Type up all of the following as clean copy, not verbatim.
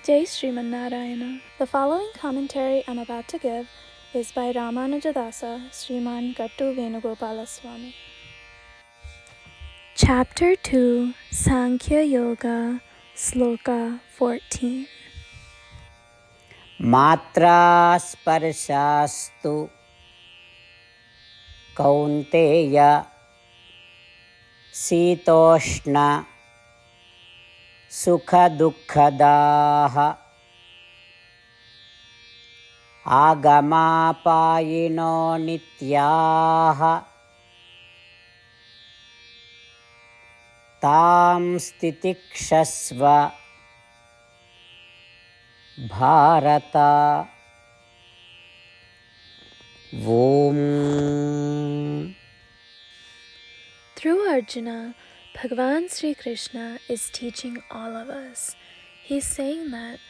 Jai Śrīmad Narayana. The following commentary I'm about to give is by Ramanujadasa, Śrīmad Gattu Venugopalaswamy. Chapter 2, Sankhya Yoga, Sloka 14. Matra sparshastu kaunteya sitoshna sukha dukkadaha agamapayino nityaha tam stitikshasva Bharata. Om. Through Arjuna, Bhagavan Sri Krishna is teaching all of us. He's saying that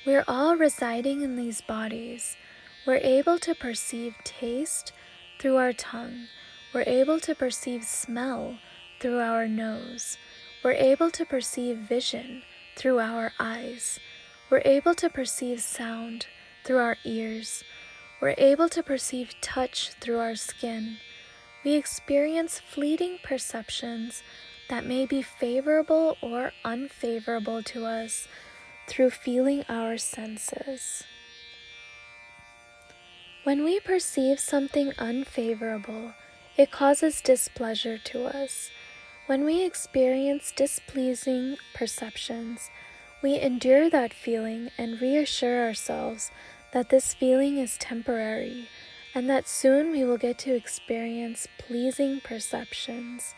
we're all residing in these bodies. We're able to perceive taste through our tongue. We're able to perceive smell through our nose. We're able to perceive vision through our eyes. We're able to perceive sound through our ears. We're able to perceive touch through our skin. We experience fleeting perceptions that may be favorable or unfavorable to us through feeling our senses. When we perceive something unfavorable, it causes displeasure to us. When we experience displeasing perceptions, we endure that feeling and reassure ourselves that this feeling is temporary and that soon we will get to experience pleasing perceptions.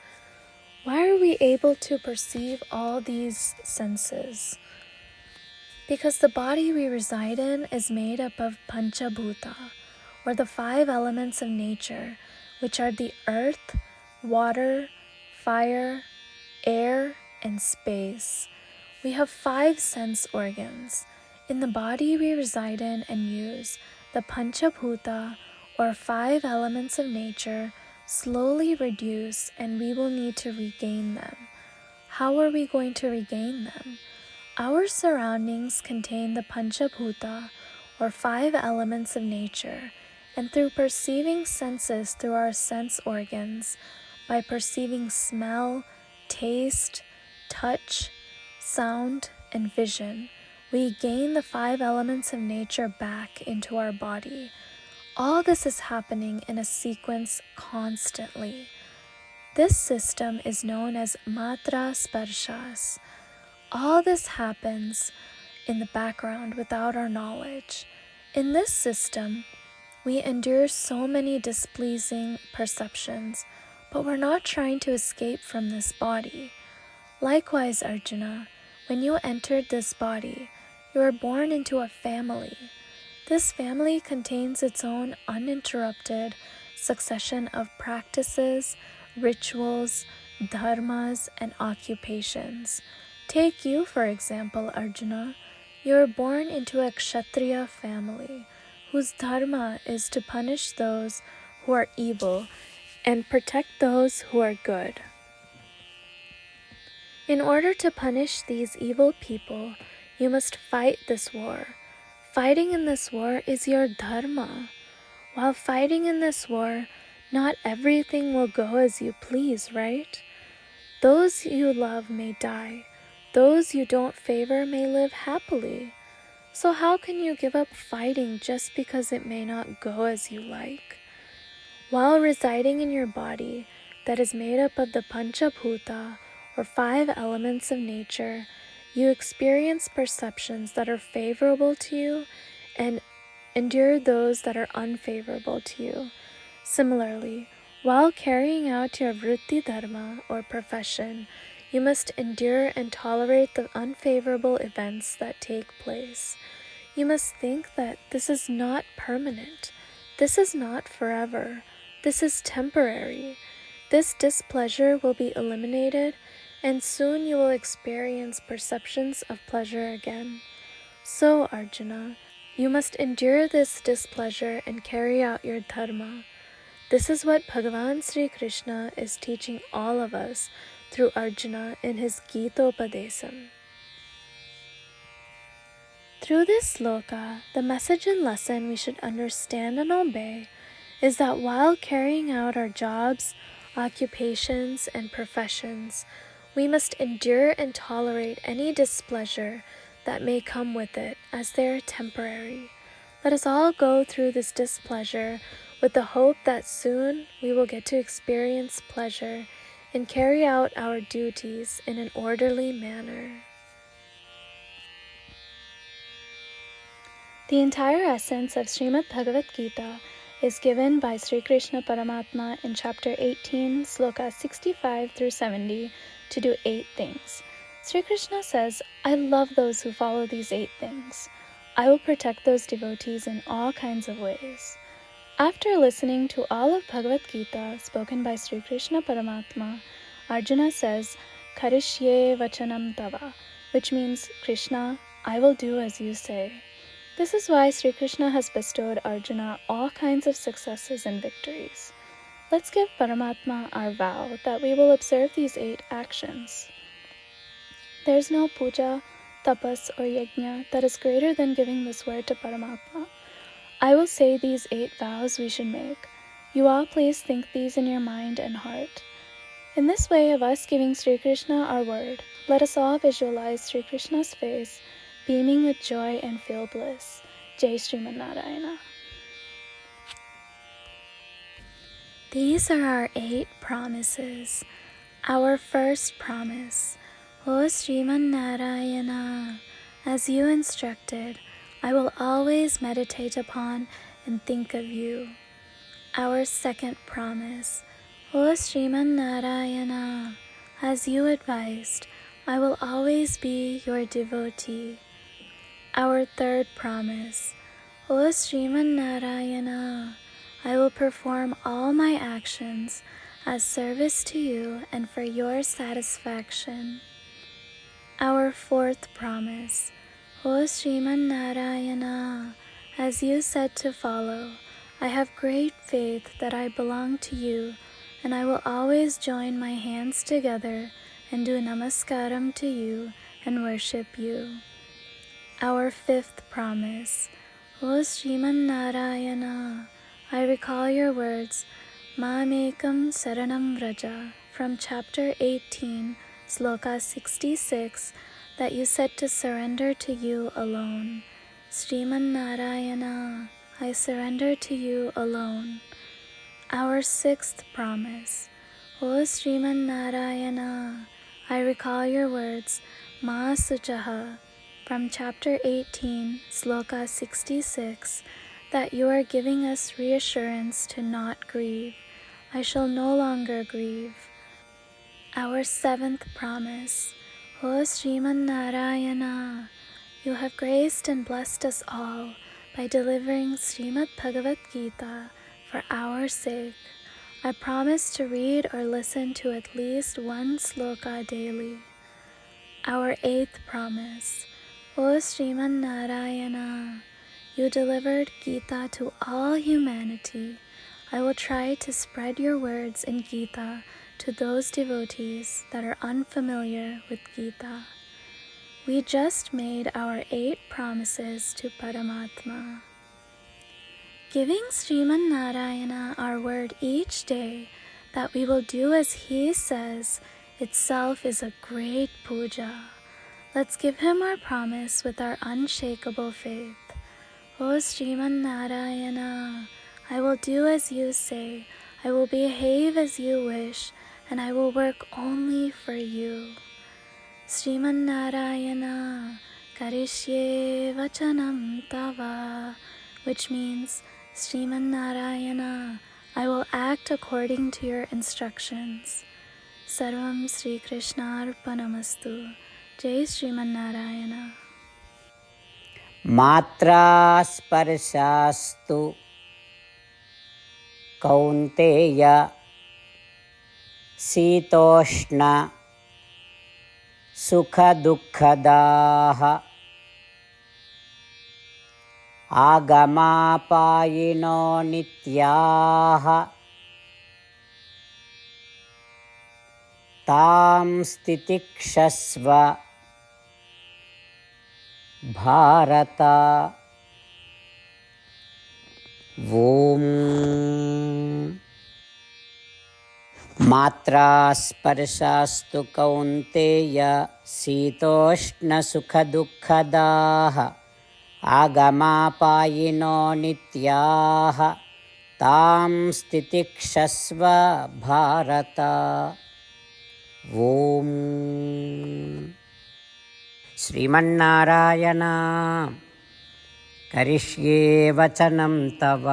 Why are we able to perceive all these senses? Because the body we reside in is made up of Panchabhuta, or the 5 elements of nature, which are the earth, water, fire, air, and space. We have 5 sense organs. In the body we reside in and use, the Panchabhuta, or 5 elements of nature, slowly reduce and we will need to regain them. How are we going to regain them? Our surroundings contain the Panchabhuta, or 5 elements of nature, and through perceiving senses through our sense organs, by perceiving smell, taste, touch, sound, and vision, we gain the 5 elements of nature back into our body. All this is happening in a sequence constantly. This system is known as matra sparshas. All this happens in the background without our knowledge. In this system, we endure so many displeasing perceptions, but we're not trying to escape from this body. Likewise, Arjuna, when you entered this body, you were born into a family. This family contains its own uninterrupted succession of practices, rituals, dharmas, and occupations. Take you, for example, Arjuna. You were born into a Kshatriya family, whose dharma is to punish those who are evil and protect those who are good. In order to punish these evil people, you must fight this war. Fighting in this war is your dharma. While fighting in this war, not everything will go as you please, right? Those you love may die. Those you don't favor may live happily. So how can you give up fighting just because it may not go as you like? While residing in your body that is made up of the Panchabhuta, or 5 elements of nature, you experience perceptions that are favorable to you and endure those that are unfavorable to you. Similarly, while carrying out your vritti dharma or profession, you must endure and tolerate the unfavorable events that take place. You must think that this is not permanent. This is not forever. This is temporary. This displeasure will be eliminated, and soon you will experience perceptions of pleasure again. So, Arjuna, you must endure this displeasure and carry out your dharma. This is what Bhagavan Sri Krishna is teaching all of us through Arjuna in his Gīta. Through this sloka, the message and lesson we should understand and obey is that while carrying out our jobs, occupations, and professions, we must endure and tolerate any displeasure that may come with it, as they are temporary. Let us all go through this displeasure with the hope that soon we will get to experience pleasure and carry out our duties in an orderly manner. The entire essence of Śrīmad Bhagavad Gita is given by Sri Krishna Paramatma in chapter 18, sloka 65 through 70, to do 8 things. Sri Krishna says, I love those who follow these 8 things. I will protect those devotees in all kinds of ways. After listening to all of Bhagavad Gita spoken by Sri Krishna Paramatma, Arjuna says, Karishye vachanam tava, which means, Krishna, I will do as you say. This is why Sri Krishna has bestowed Arjuna all kinds of successes and victories. Let's give Paramatma our vow that we will observe these 8 actions. There is no puja, tapas, or yajna that is greater than giving this word to Paramatma. I will say these 8 vows we should make. You all please think these in your mind and heart. In this way of us giving Sri Krishna our word, let us all visualize Sri Krishna's face beaming with joy and feel bliss. Jai Śrīmad Narayana. These are our 8 promises. Our first promise, O Śrīmad Narayana, as you instructed, I will always meditate upon and think of you. Our second promise, O Śrīmad Narayana, as you advised, I will always be your devotee. Our third promise, O Śrīmad Narayana, I will perform all my actions as service to you and for your satisfaction. Our fourth promise, O Śrīmad Narayana, as you said to follow, I have great faith that I belong to you, and I will always join my hands together and do namaskaram to you and worship you. Our fifth promise, O Śrīmad Narayana, I recall your words, Mamekam Saranam Vraja, from chapter 18, sloka 66, that you said to surrender to you alone. Śrīmad Narayana, I surrender to you alone. Our sixth promise, O Śrīmad Narayana, I recall your words, Ma Sujaha, from chapter 18, sloka 66, that you are giving us reassurance to not grieve. I shall no longer grieve. Our seventh promise, O Śrīmad Narayana, you have graced and blessed us all by delivering Śrīmad Bhagavad Gita for our sake. I promise to read or listen to at least 1 sloka daily. Our eighth promise, O Śrīmad Narayana, you delivered Gita to all humanity. I will try to spread your words in Gita to those devotees that are unfamiliar with Gita. We just made our 8 promises to Paramatma. Giving Śrīmad Narayana our word each day that we will do as he says itself is a great puja. Let's give him our promise with our unshakable faith. O Śrīmad Narayana, I will do as you say, I will behave as you wish, and I will work only for you. Śrīmad Narayana, Karishye vachanam tava, which means, Śrīmad Narayana, I will act according to your instructions. Sarvam Sri Krishna Arpanamastu. Jai Śrīmad Narayana. Matra sparshastu Kaunteya Sitoshna Sukha Dukkhadaha Agamapayino Nityaha Tam Stitikshasva భారత. ఓం మాత్రా స్పర్శాస్తు కౌంతేయ శీతోష్ణసుఖదుఃఖదాః ఆగమాపాయినో నిత్యాః తాం స్థితిక్షస్వ భారత. ఓం శ్రీమన్నారాయణ కరిష్యే వచనం తవ.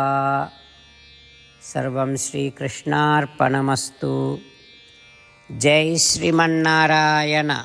సర్వం శ్రీకృష్ణార్పణమస్తు. జై శ్రీమన్నారాయణ.